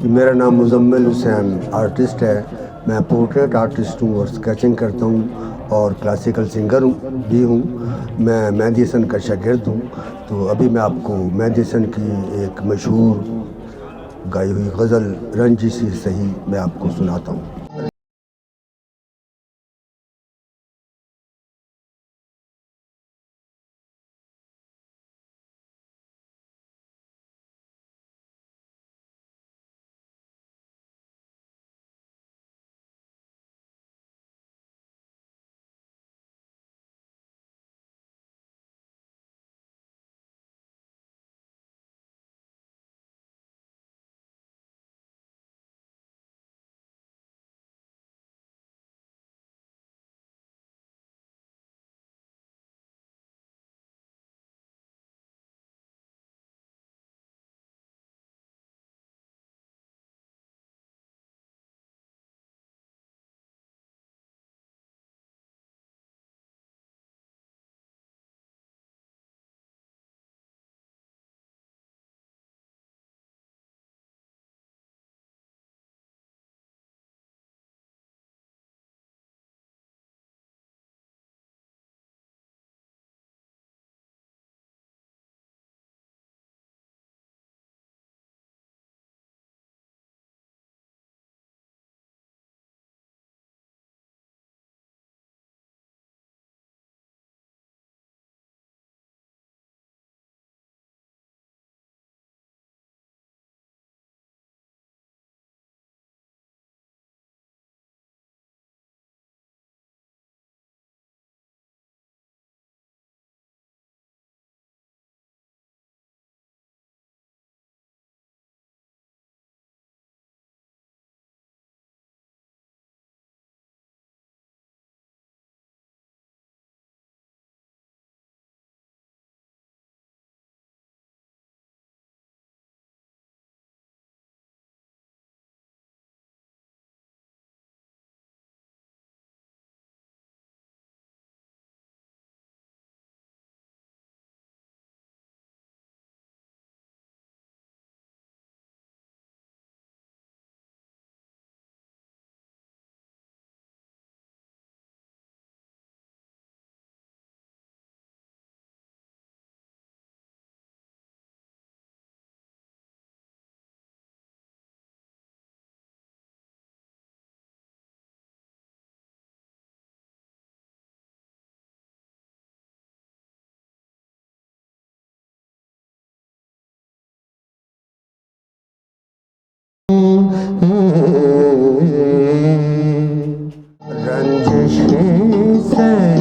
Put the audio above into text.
मेरा नाम मुज़म्मिल हुसैन आर्टिस्ट है। मैं पोर्ट्रेट आर्टिस्ट हूँ और स्केचिंग करता हूँ और क्लासिकल सिंगर भी हूँ। मैं मेहदी हसन का शागिर्द हूँ। तो अभी मैं आपको मेहदी हसन की एक मशहूर गाई हुई गज़ल रंजी सी सही मैं आपको सुनाता हूँ। रंजिश से